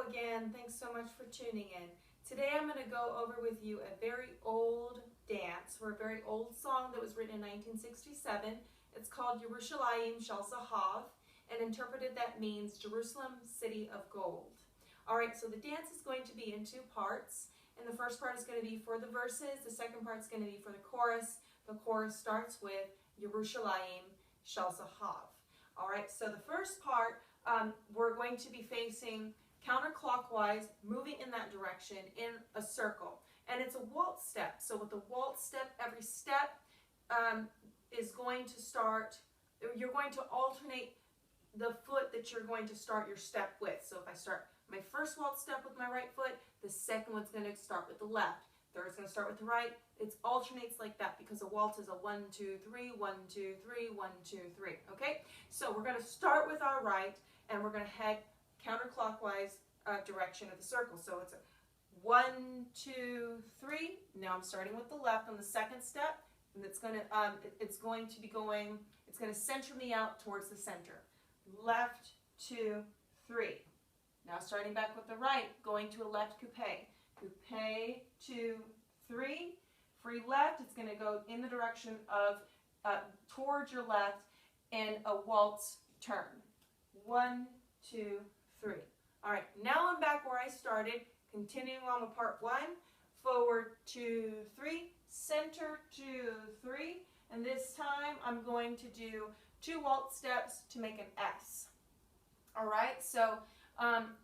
again. Thanks so much for tuning in. Today I'm going to go over with you a very old dance or a very old song that was written in 1967. It's called Yerushalayim Shel Zahav, and interpreted that means Jerusalem, City of Gold. Alright, so the dance is going to be in two parts, and the first part is going to be for the verses, the second part is going to be for the chorus. The chorus starts with Yerushalayim Shel Zahav. Alright, so the first part, we're going to be facing counterclockwise, moving in that direction in a circle. And it's a waltz step. So with the waltz step, every step is going to start, you're going to alternate the foot that you're going to start your step with. So if I start my first waltz step with my right foot, the second one's going to start with the left. Third's going to start with the right. It alternates like that because a waltz is a 1, 2, 3, 1, 2, 3, 1, 2, 3. Okay? So we're going to start with our right, and we're going to head counterclockwise direction of the circle. So it's a 1, 2, 3. Now I'm starting with the left on the second step, and it's going to center me out towards the center. Left, 2, 3. Now starting back with the right, going to a left coupe. Coupe, 2, 3. Free left, it's going to go in the direction of towards your left and a waltz turn. 1, 2, 3. All right, now I'm back where I started, continuing on with part 1. Forward, 2, 3. Center, 2, 3. And this time I'm going to do 2 waltz steps to make an S. All right, so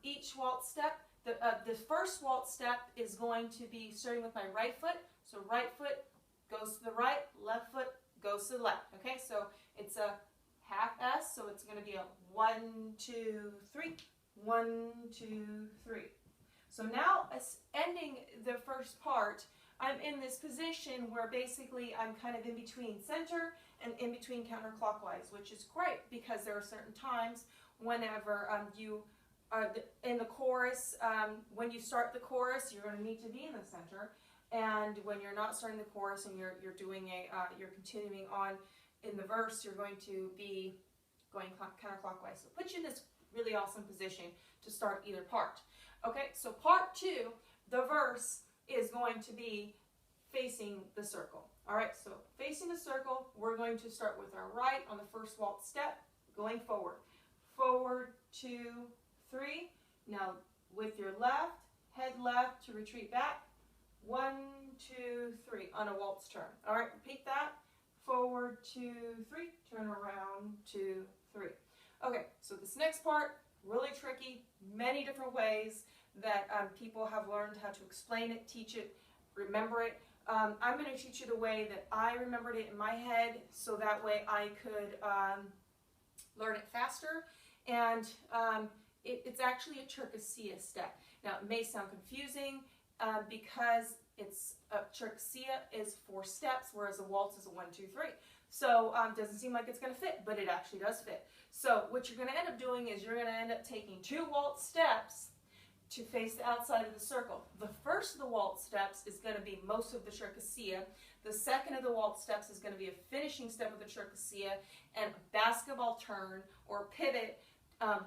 each waltz step, the first waltz step is going to be starting with my right foot. So right foot goes to the right, left foot goes to the left. Okay, so it's a half S, so it's going to be a 1, 2, 3, 1, 2, 3. So now, ending the first part, I'm in this position where basically I'm kind of in between center and in between counterclockwise, which is great because there are certain times whenever you are in the chorus, when you start the chorus, you're going to need to be in the center, and when you're not starting the chorus and you're continuing on in the verse, you're going to be going counterclockwise. So it puts you in this really awesome position to start either part. Okay, so part 2, the verse is going to be facing the circle. All right, so facing the circle, we're going to start with our right on the first waltz step, going forward. Forward, 2, 3. Now with your left, head left to retreat back. 1, 2, 3 on a waltz turn. All right, repeat that. Forward, 2, 3. Turn around, 2, 3. Okay, so this next part, really tricky, many different ways that people have learned how to explain it, teach it, remember it. I'm going to teach you the way that I remembered it in my head, so that way I could learn it faster. And it's actually a Cherkassia step. Now, it may sound confusing because it's Cherkassia is 4 steps, whereas a waltz is a 1, 2, 3. So it doesn't seem like it's going to fit, but it actually does fit. So what you're going to end up doing is you're going to end up taking 2 waltz steps to face the outside of the circle. The first of the waltz steps is going to be most of the Cherkassia. The second of the waltz steps is going to be a finishing step of the Cherkassia and a basketball turn or pivot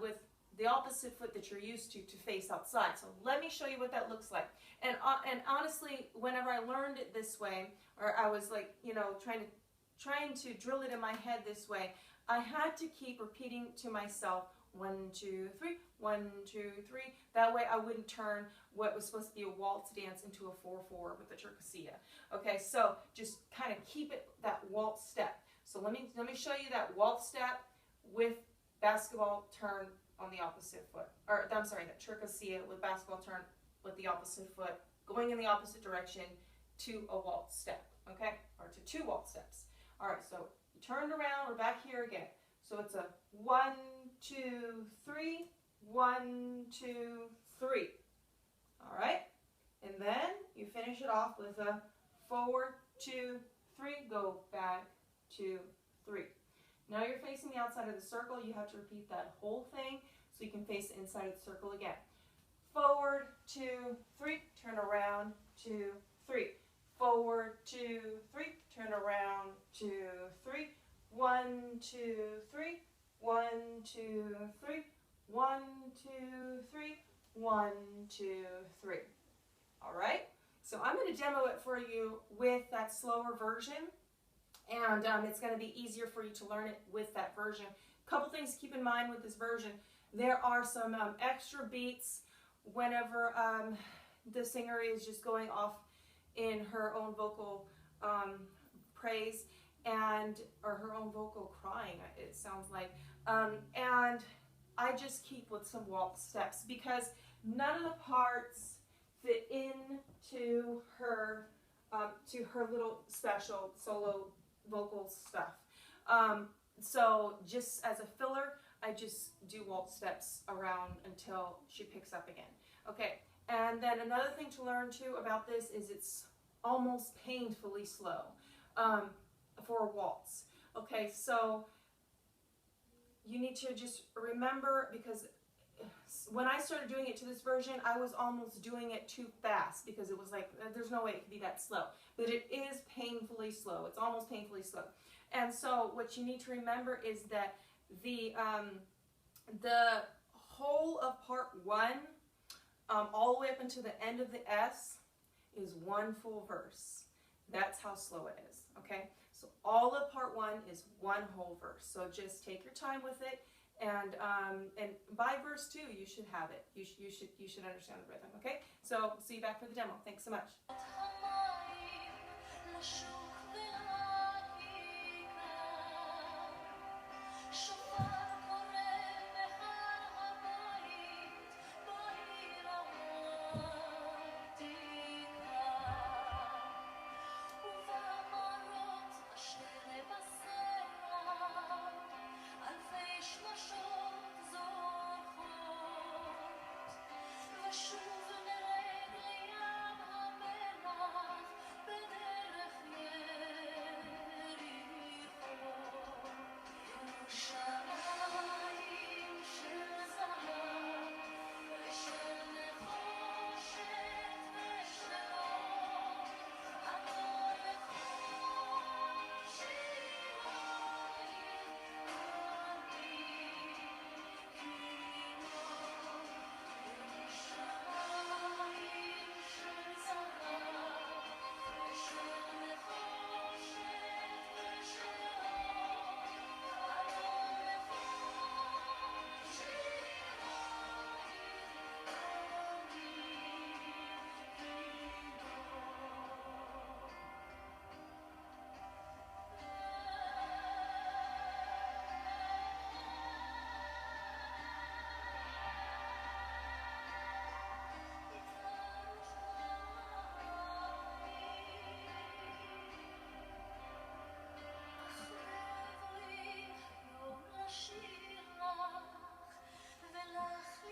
with the opposite foot that you're used to face outside. So let me show you what that looks like. And honestly, whenever I learned it this way, or I was like, you know, trying to drill it in my head this way, I had to keep repeating to myself, 1, 2, 3, 1, 2, 3. That way I wouldn't turn what was supposed to be a waltz dance into a 4/4 with the Cherkassia. Okay, so just kind of keep it that waltz step. So let me show you that waltz step with basketball turn on the opposite foot. Or I'm sorry, that Cherkassia with basketball turn with the opposite foot, going in the opposite direction to a waltz step. Okay, or to 2 waltz steps. All right, so you turned around, we're back here again. So it's a 1, 2, 3, 1, 2, 3. All right, and then you finish it off with a forward, 2, 3, go back, 2, 3. Now you're facing the outside of the circle. You have to repeat that whole thing so you can face the inside of the circle again. Forward, 2, 3, turn around, 2, 3. Forward, 2, 3, turn around, 2, 3. 1, 2, 3, 1, 2, 3, 1, 2, 3, 1, 2, 3. All right? So I'm going to demo it for you with that slower version, and it's going to be easier for you to learn it with that version. A couple things to keep in mind with this version. There are some extra beats whenever the singer is just going off in her own vocal praise, or her own vocal crying, it sounds like. And I just keep with some waltz steps because none of the parts fit into her little special solo vocal stuff. So just as a filler, I just do waltz steps around until she picks up again. Okay, and then another thing to learn too about this is it's almost painfully slow for a waltz. Okay, so you need to just remember, because when I started doing it to this version, I was almost doing it too fast because it was like, there's no way it could be that slow. But it is painfully slow. It's almost painfully slow. And so what you need to remember is that the whole of part 1, all the way up until the end of the S, is one full verse. That's how slow it is, okay? So all of part 1 is one whole verse. So just take your time with it, and by verse 2 you should have it. You should understand the rhythm, okay? So see you back for the demo. Thanks so much. Yerushalayim Shel Zahav,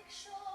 Show